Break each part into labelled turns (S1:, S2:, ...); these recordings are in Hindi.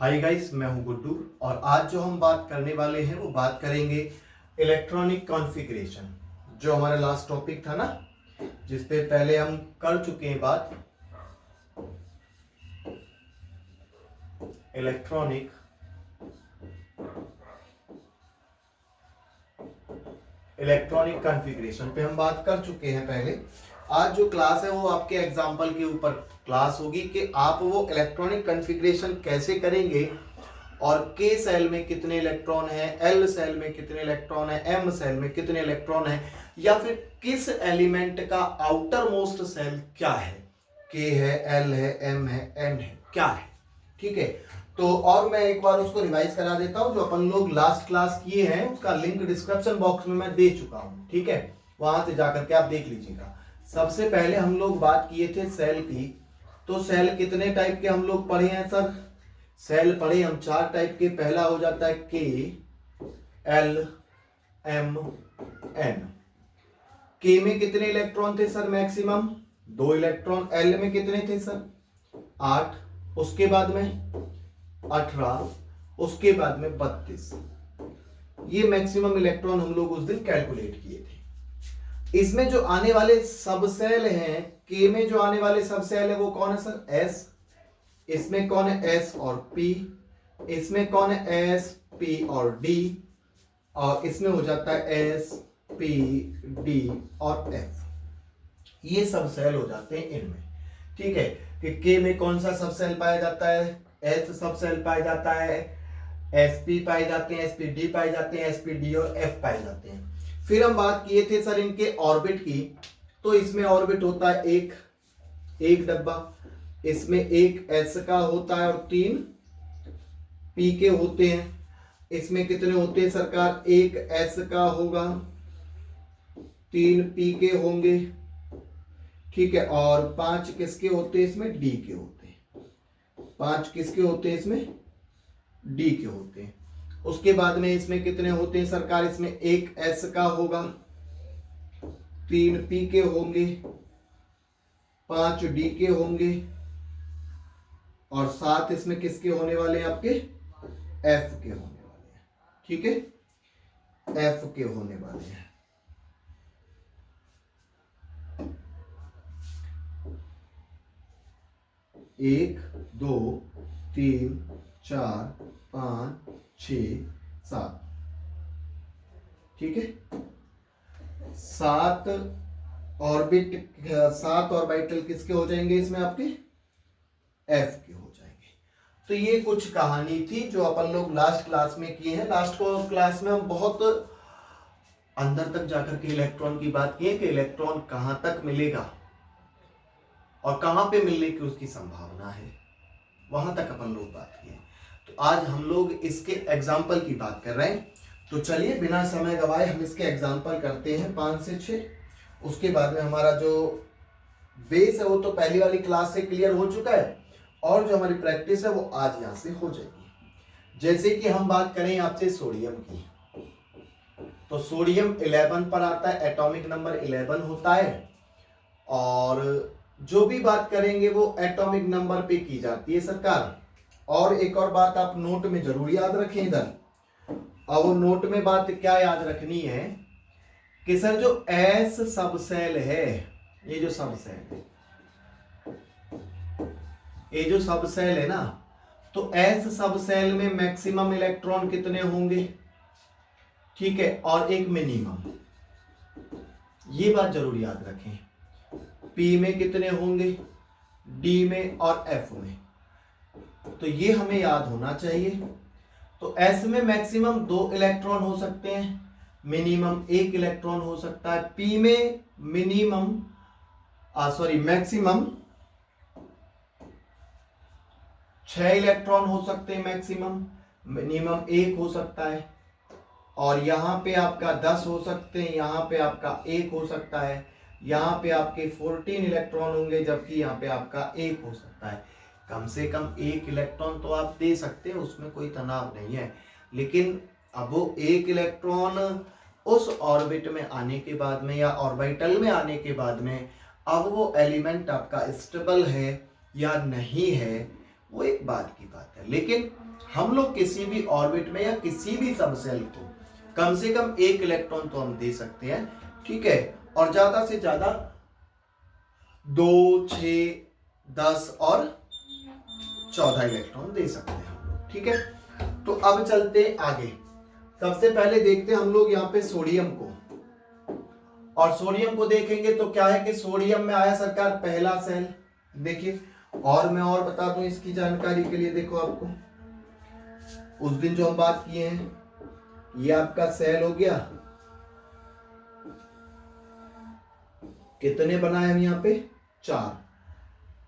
S1: हाय गाइस, मैं हूं गुड्डू और आज जो हम बात करने वाले हैं वो बात करेंगे इलेक्ट्रॉनिक कॉन्फ़िगरेशन। जो हमारा लास्ट टॉपिक था ना, जिस पे पहले हम कर चुके हैं बात, इलेक्ट्रॉनिक कॉन्फ़िगरेशन पे हम बात कर चुके हैं पहले। आज जो क्लास है वो आपके एग्जाम्पल के ऊपर क्लास होगी कि आप वो इलेक्ट्रॉनिक कॉन्फ़िगरेशन कैसे करेंगे और के सेल में कितने इलेक्ट्रॉन है, एल सेल में कितने इलेक्ट्रॉन है, एम सेल में कितने इलेक्ट्रॉन है, या फिर किस एलिमेंट का आउटर मोस्ट सेल क्या है, के है, एल है, एम है, एन है, क्या है। ठीक है, तो और मैं एक बार उसको रिवाइज करा देता हूं। जो अपन लोग लास्ट क्लास किए हैं उसका लिंक डिस्क्रिप्शन बॉक्स में मैं दे चुका हूं। ठीक है, वहां से जाकर के आप देख लीजिएगा। सबसे पहले हम लोग बात किए थे सेल की। तो सेल कितने टाइप के हम लोग पढ़े हैं सर? सेल पढ़े हम 4 टाइप के। पहला हो जाता है के, एल, एम, एन। के में कितने इलेक्ट्रॉन थे सर? Maximum 2 electron. एल में कितने थे सर? 8। उसके बाद में 18। उसके बाद में 32। ये मैक्सिमम इलेक्ट्रॉन हम लोग उस दिन कैलकुलेट किए थे। इसमें जो आने वाले सब सेल हैं, के में जो आने वाले सब सेल है वो कौन है सर? एस। इसमें कौन है? एस और पी। इसमें कौन है? एस, पी और डी। और इसमें हो जाता है एस, पी, डी और एफ। ये सब सेल हो जाते हैं इनमें। ठीक है, कि के में कौन सा सब सेल पाया जाता है? एस सब सेल पाया जाता है, एस पी पाए जाते हैं, एस पी डी पाए जाते हैं, एस पी डी और एफ पाए जाते हैं। फिर हम बात किए थे सर इनके ऑर्बिट की। तो इसमें ऑर्बिट होता है एक डब्बा। इसमें एक एस का होता है और 3 पी के होते हैं। इसमें कितने होते हैं सरकार? एक एस का होगा, 3 पी के होंगे। ठीक है, और 5 किसके होते हैं? इसमें डी के होते हैं। 5 किसके होते हैं? इसमें डी के होते हैं। उसके बाद में इसमें कितने होते हैं सरकार? इसमें एक एस का होगा, 3 पी के होंगे, 5 डी के होंगे, और 7 इसमें किसके होने वाले हैं? आपके एफ के होने वाले हैं। ठीक है, एफ के होने वाले हैं। एक, 2, 3, 4, 5, 6, 7। ठीक है, 7 ऑर्बिटल किसके हो जाएंगे? इसमें आपके एफ के हो जाएंगे। तो ये कुछ कहानी थी जो अपन लोग लास्ट क्लास में किए हैं। लास्ट क्लास में हम बहुत अंदर तक जाकर के इलेक्ट्रॉन की बात किए कि इलेक्ट्रॉन कहां तक मिलेगा और कहां पे मिलने की उसकी संभावना है, वहां तक अपन लोग बात किए। तो आज हम लोग इसके एग्जाम्पल की बात कर रहे हैं। तो चलिए बिना समय गवाए हम इसके एग्जाम्पल करते हैं 5 से 6। उसके बाद में हमारा जो बेस है वो तो पहली वाली क्लास से क्लियर हो चुका है, और जो हमारी प्रैक्टिस है वो आज यहाँ से हो जाएगी। जैसे कि हम बात करें आपसे सोडियम की, तो सोडियम 11 पर आता है, एटॉमिक नंबर 11 होता है। और जो भी बात करेंगे वो एटॉमिक नंबर पे की जाती है सरकार। और एक और बात आप नोट में जरूर याद रखें इधर। अब वो नोट में बात क्या याद रखनी है कि सर जो एस सब सेल है, ये जो सब सेल है, ये जो सब सेल है ना, तो एस सब सेल में मैक्सिमम इलेक्ट्रॉन कितने होंगे? ठीक है, और एक मिनिमम। ये बात जरूर याद रखें। पी में कितने होंगे? डी में और एफ में। तो ये हमें याद होना चाहिए। तो एस में मैक्सिमम 2 इलेक्ट्रॉन हो सकते हैं, मिनिमम 1 इलेक्ट्रॉन हो सकता है। पी में मैक्सिमम 6 इलेक्ट्रॉन हो सकते हैं, मैक्सिमम। मिनिमम 1 हो सकता है। और यहां पे आपका 10 हो सकते हैं, यहां पे आपका 1 हो सकता है, यहां पे आपके 14 इलेक्ट्रॉन होंगे, जबकि यहां पे आपका 1 हो सकता है। कम से कम 1 इलेक्ट्रॉन तो आप दे सकते हैं, उसमें कोई तनाव नहीं है। लेकिन अब वो 1 इलेक्ट्रॉन उस ऑर्बिट में आने के बाद में या ऑर्बिटल में आने के बाद में अब वो एलिमेंट आपका स्टेबल है या नहीं है, वो एक बात की बात है, लेकिन हम लोग किसी भी ऑर्बिट में या किसी भी सबसेल को कम से कम एक इलेक्ट्रॉन तो हम दे सकते हैं, ठीक है, और ज्यादा से ज्यादा 2, 6, 10 और 14 इलेक्ट्रॉन दे सकते हैं हम लोग, ठीक है। तो अब चलते आगे। सबसे पहले देखते हैं हम लोग यहाँ पे सोडियम को, और सोडियम को देखेंगे तो क्या है कि सोडियम में आया सरकार पहला सेल। देखिए, और मैं और बता दूं इसकी जानकारी के लिए, देखो आपको उस दिन जो हम बात किए हैं, ये आपका सेल हो गया, कितने बनाए हम यहाँ पे 4।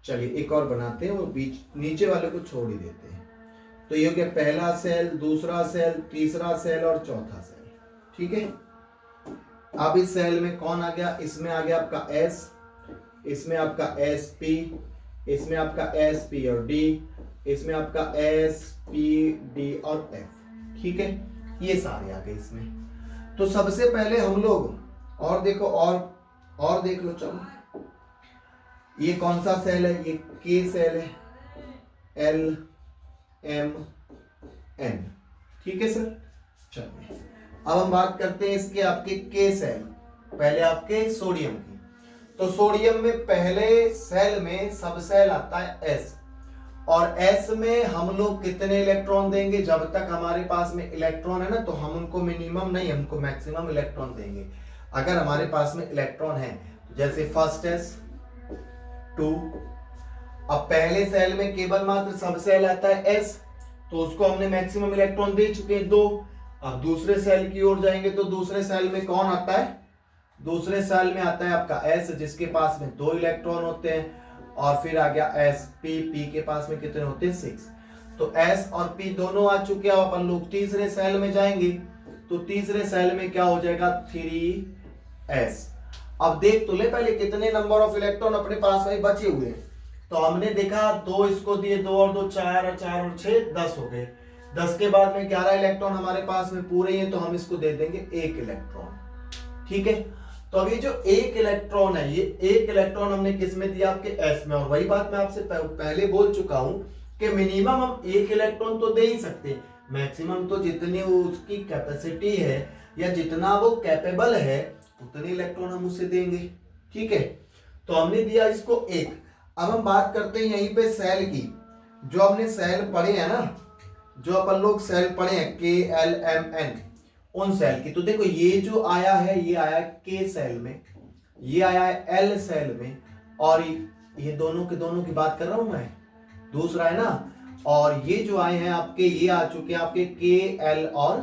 S1: चलिए एक और बनाते हैं, वो बीच नीचे वाले को छोड़ ही देते हैं। तो ये हो गया पहला सेल, दूसरा सेल, तीसरा सेल और चौथा सेल, ठीक है। अब इस सेल में कौन आ गया, इसमें आ गया आपका S, इसमें आपका SP, इसमें आपका SP और D, इसमें आपका SP, D और F, ठीक है। ये सारे आ गए इसमें। तो सबसे पहले हम लोग, और देखो और देख लो, चलो ये कौन सा सेल है, ये K सेल है, L M N, ठीक है सर। चलिए अब हम बात करते हैं इसके आपके K सेल, पहले आपके सोडियम की। तो सोडियम में पहले सेल में सब सेल आता है S, और S में हम लोग कितने इलेक्ट्रॉन देंगे, जब तक हमारे पास में इलेक्ट्रॉन है ना, तो हम उनको मिनिमम नहीं, हमको मैक्सिमम इलेक्ट्रॉन देंगे। अगर हमारे पास में इलेक्ट्रॉन है, तो जैसे फर्स्ट S 2, अब पहले सेल में केवल मात्र सब सेल आता है S, तो उसको हमने मैक्सिमम इलेक्ट्रॉन दे चुके हैं 2। अब दूसरे सेल की ओर जाएंगे तो दूसरे सेल में कौन आता है, दूसरे सेल में आता है आपका S, जिसके पास में 2 इलेक्ट्रॉन होते हैं, और फिर आ गया SP, P के पास में कितने होते हैं 6। तो S और P दोनों आ चुके हैं। अपन लोग तीसरे सेल में जाएंगे, तो तीसरे सेल में क्या हो जाएगा 3S। अब देख तो ले पहले कितने नंबर ऑफ इलेक्ट्रॉन अपने पास में बचे हुए हैं। तो हमने देखा 2 इसको दिए, 2 और 2 4, और 4 और 6 10 हो गए। 10 के बाद में 11 इलेक्ट्रॉन हमारे पास में पूरे हैं, तो हम इसको दे देंगे 1 इलेक्ट्रॉन, ठीक है। तो अब ये जो 1 इलेक्ट्रॉन है, ये 1 इलेक्ट्रॉन हमने किस में दिया, आपके S में। और वही बात मैं आपसे पहले बोल चुका हूं कि मिनिमम हम 1 इलेक्ट्रॉन तो दे ही सकते हैं, मैक्सिमम तो जितनी उसकी कैपेसिटी है या जितना वो कैपेबल है उतने इलेक्ट्रॉन हम उसे देंगे, ठीक है। तो हमने दिया इसको 1। अब हम बात करते हैं यहीं पे सेल की। जो हमने सेल पढ़े हैं ना, जो अपन लोग सेल पढ़े हैं K L M N, उन सेल की। तो देखो ये जो आया है, ये आया है K सेल में, ये आया है L सेल में, और ये दोनों के दोनों की बात कर रहा हूं मैं, दूसरा है ना। और ये जो आए हैं आपके, ये आ चुके हैं आपके K L और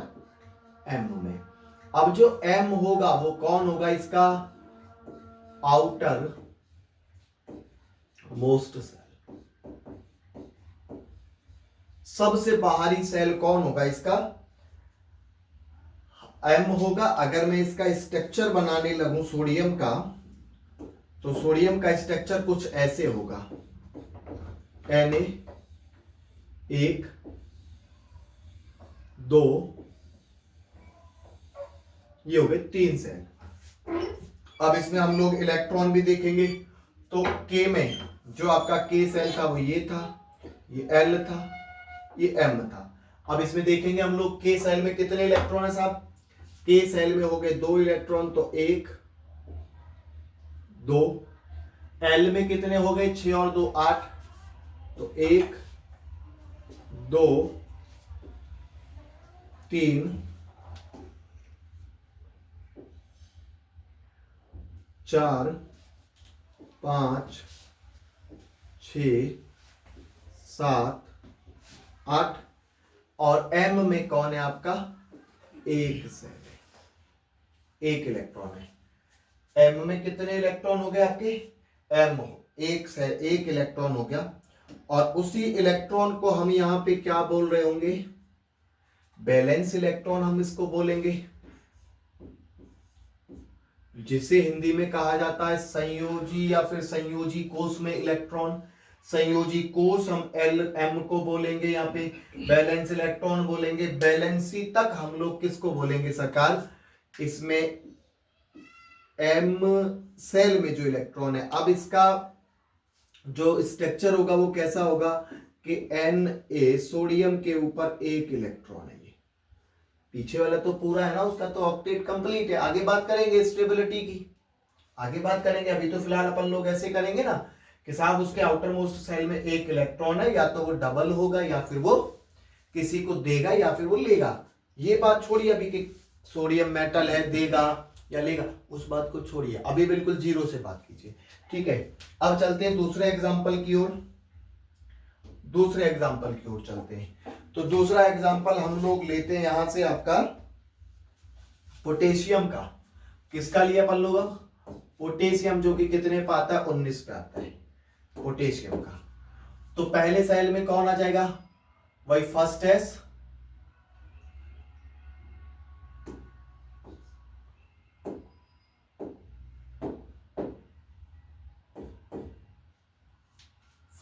S1: M में। अब जो M होगा वो कौन होगा, इसका आउटर मोस्ट सेल, सबसे बाहरी सेल कौन होगा, इसका M होगा। अगर मैं इसका स्ट्रक्चर बनाने लगूं सोडियम का, तो सोडियम का स्ट्रक्चर कुछ ऐसे होगा, Na 1 2, ये हो गए 3 सेल। अब इसमें हम लोग इलेक्ट्रॉन भी देखेंगे। तो K में जो आपका K सेल था वो ये था, ये L था, ये M था। अब इसमें देखेंगे हम लोग K सेल में कितने इलेक्ट्रॉन है साहब। K सेल में हो गए 2 इलेक्ट्रॉन, तो 1 2। L में कितने हो गए 6 और 2 8, तो 1 2 3 4 5 6 7 8, और M में कौन है आपका 1 सेल है, 1 इलेक्ट्रॉन है। M में कितने इलेक्ट्रॉन हो गए आपके, M 1 इलेक्ट्रॉन हो गया। और उसी इलेक्ट्रॉन को हम यहां पे क्या बोल रहे होंगे, बैलेंस इलेक्ट्रॉन हम इसको बोलेंगे, जिसे हिंदी में कहा जाता है संयोजी या फिर संयोजी कोष में इलेक्ट्रॉन। संयोजी कोष हम M को बोलेंगे, यहाँ पे बैलेंस इलेक्ट्रॉन बोलेंगे। बैलेंसी तक हम लोग किसको बोलेंगे सरकार, इसमें M सेल में जो इलेक्ट्रॉन है। अब इसका जो स्ट्रक्चर होगा वो कैसा होगा कि Na सोडियम के ऊपर एक इलेक्ट्रॉन है। ये पीछे वाला तो पूरा है ना, उसका तो ऑक्टेट कंप्लीट है। आगे बात करेंगे स्टेबिलिटी की, आगे बात करेंगे। अभी तो फिलहाल अपन लोग ऐसे करेंगे ना कि साहब उसके आउटर मोस्ट सेल में एक इलेक्ट्रॉन है, या तो वो डबल होगा या फिर वो किसी को देगा या फिर वो लेगा। ये बात छोड़िए अभी कि सोडियम मेटल है, देगा या लेगा, उस बात को छोड़िए। अभी बिल्कुल जीरो से बात कीजिए, ठीक है। अब चलते हैं दूसरे एग्जांपल की ओर, दूसरे एग्जांपल की ओर चलते हैं। तो दूसरा एग्जांपल हम लोग लेते हैं यहां से आपका पोटेशियम का। किसका लिया अपन लोग? पोटेशियम, जो कि कितने पे आता है? 19 पे आता है पोटेशियम का। तो पहले सेल में कौन आ जाएगा? वही first S,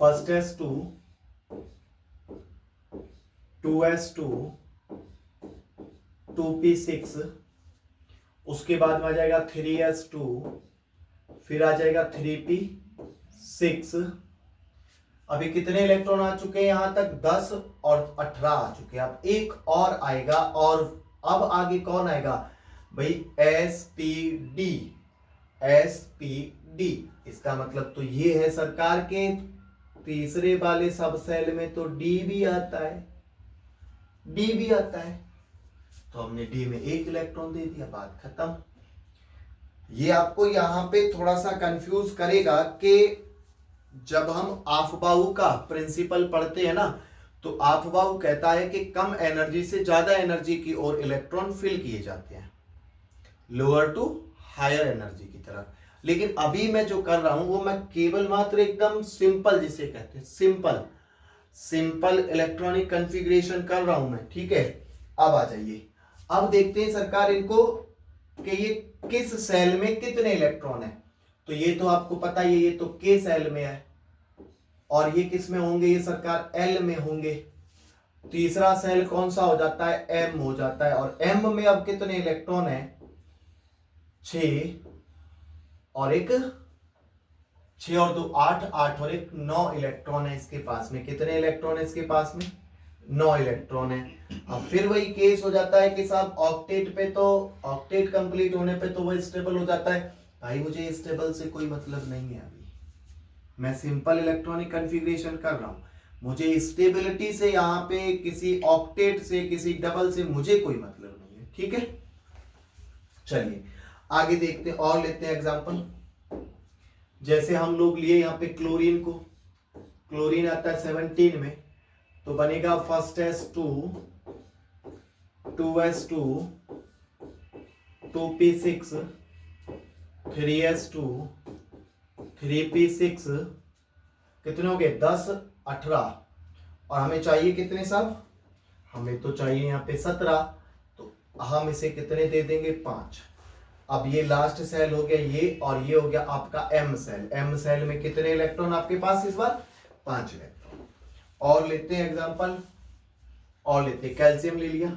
S1: first S2, 2S2, 2P6, उसके बाद में आ जाएगा 3S2, फिर आ जाएगा 3P6। अभी कितने इलेक्ट्रॉन आ चुके हैं यहां तक? 10 और 18 आ चुके हैं। अब एक और आएगा, और अब आगे कौन आएगा भाई? SPD, SPD। इसका मतलब तो ये है सरकार के तीसरे वाले सब सेल में तो D भी आता है, D भी आता है। तो हमने D में एक इलेक्ट्रॉन दे दिया, बात खत्म। ये आपको यहां पे थोड़ा सा कंफ्यूज करेगा कि जब हम आफबाउ का प्रिंसिपल पढ़ते हैं ना, तो आफबाउ कहता है कि कम एनर्जी से ज्यादा एनर्जी की ओर इलेक्ट्रॉन फिल किए जाते हैं, लोअर टू हायर एनर्जी की तरफ। लेकिन अभी मैं जो कर रहा हूं वो मैं केवल मात्र एकदम सिंपल, जिसे कहते हैं सिंपल इलेक्ट्रॉनिक कॉन्फ़िगरेशन कर रहा हूं मैं, ठीक है। अब आ जाइए, अब देखते हैं सरकार इनको कि ये किस सेल में कितने इलेक्ट्रॉन है। तो ये तो आपको पता ही है, ये तो के सेल में है, और ये किस में होंगे? ये सरकार एल में होंगे। तीसरा सेल कौन सा हो जाता है? एम हो जाता है। और एम में अब कितने इलेक्ट्रॉन है? 6 और एक 6 और 2 8, 8 और एक 9 इलेक्ट्रॉन है इसके पास में। कितने इलेक्ट्रॉन है इसके पास में? 9 इलेक्ट्रॉन है। अब फिर वही केस हो जाता है कि साहब ऑक्टेट पे, तो ऑक्टेट कंप्लीट होने पे तो वो स्टेबल हो जाता है। भाई मुझे स्टेबल से कोई मतलब नहीं है, अभी मैं सिंपल इलेक्ट्रॉनिक कॉन्फ़िगरेशन कर रहा हूं। मुझे स्टेबिलिटी से, यहां पे किसी ऑक्टेट से, किसी डबल से मुझे कोई मतलब नहीं है, ठीक है। चलिए आगे देखते हैं और लेते हैं एग्जांपल। जैसे हम लोग लिए यहाँ पे क्लोरीन को, क्लोरीन आता है 17 में, तो बनेगा first S2, 2S2, 2P6, 3S2, 3P6, कितने हो गए? 10, 18। और हमें चाहिए कितने साहब? हमें तो चाहिए यहाँ पे 17, तो हम इसे कितने दे देंगे? 5। अब ये लास्ट सेल हो गया ये, और ये हो गया आपका एम सेल। एम सेल में कितने इलेक्ट्रॉन आपके पास इस बार? 5 इलेक्ट्रॉन। और लेते हैं एग्जांपल, और लेते हैं कैल्शियम ले लिया।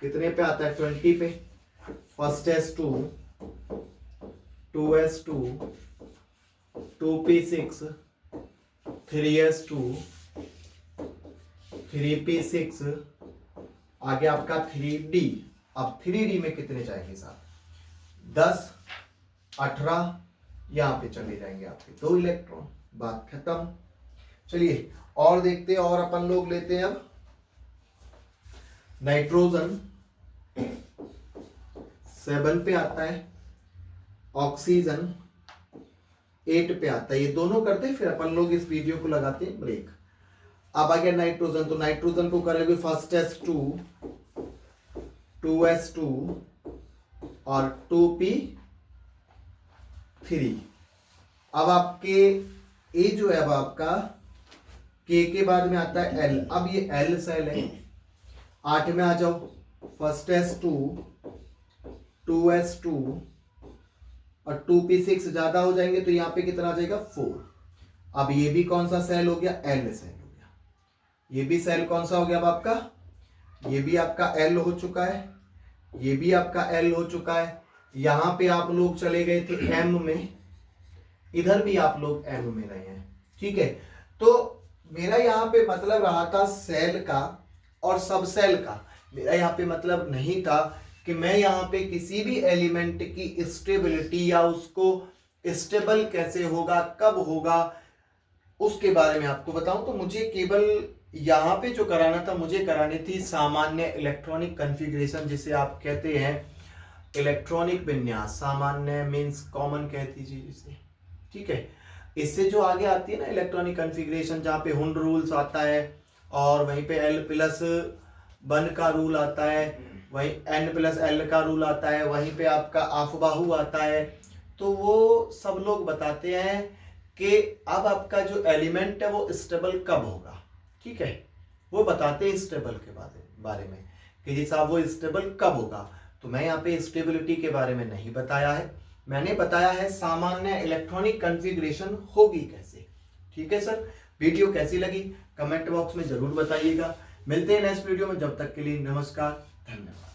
S1: कितने पे आता है? 20 पे। First S2, 2S2, 2P6, 3S2, 3P6, आगे आपका 3D। अब 3D में कितने जाएंगे साहब? 10, 18, यहां पे चले जाएंगे आपके 2 इलेक्ट्रॉन, बात खत्म। चलिए और देखते हैं, और अपन लोग लेते हैं अब नाइट्रोजन 7 पे आता है, ऑक्सीजन 8 पे आता है। ये दोनों करते फिर अपन लोग इस वीडियो को लगाते हैं ब्रेक। अब आ गया नाइट्रोजन, तो नाइट्रोजन को करेंगे फर्स्ट S2, 2S2 और 2P3। अब आपके ए जो है, अब आपका के बाद में आता है एल। अब ये एल सेल है, 8 में आ जाओ। फर्स्ट S2, 2S2 और 2P6 ज्यादा हो जाएंगे, तो यहां पे कितना आ जाएगा? 4। अब ये भी कौन सा सेल हो गया? एल सेल हो गया। ये भी सेल कौन सा हो गया अब आपका? ये भी आपका एल हो चुका है, ये भी आपका एल हो चुका है। यहां पे आप लोग चले गए थे एम में, इधर भी आप लोग एम में रहे हैं, ठीक है। तो मेरा यहाँ पे मतलब रहा था सेल का और सब सेल का। मेरा यहाँ पे मतलब नहीं था कि मैं यहाँ पे किसी भी एलिमेंट की स्टेबिलिटी या उसको स्टेबल कैसे होगा, कब होगा, उसके बारे में आपको बताऊं। तो मुझे केवल यहाँ पे जो कराना था, मुझे करानी थी सामान्य इलेक्ट्रॉनिक कॉन्फ़िगरेशन, जिसे आप कहते हैं इलेक्ट्रॉनिक विन्यास। सामान्य मीन्स कॉमन कह दीजिए जिसे, ठीक है। इससे जो आगे आती है ना इलेक्ट्रॉनिक कॉन्फ़िगरेशन, जहाँ पे हुंड रूल्स आता है और वहीं पे L+1 का रूल आता है, वहीं N+L का रूल आता है, वहीं पे आपका आफबाहु आता है। तो वो सब लोग बताते हैं कि अब आपका जो एलिमेंट है वो स्टेबल कब होगा, ठीक है। वो बताते हैं स्टेबल के बारे में कि जी साहब वो स्टेबल कब होगा। तो मैं यहाँ पे स्टेबिलिटी के बारे में नहीं बताया है, मैंने बताया है सामान्य इलेक्ट्रॉनिक कॉन्फ़िगरेशन होगी कैसे, ठीक है सर। वीडियो कैसी लगी कमेंट बॉक्स में जरूर बताइएगा। मिलते हैं नेक्स्ट वीडियो में, जब तक के लिए नमस्कार, धन्यवाद।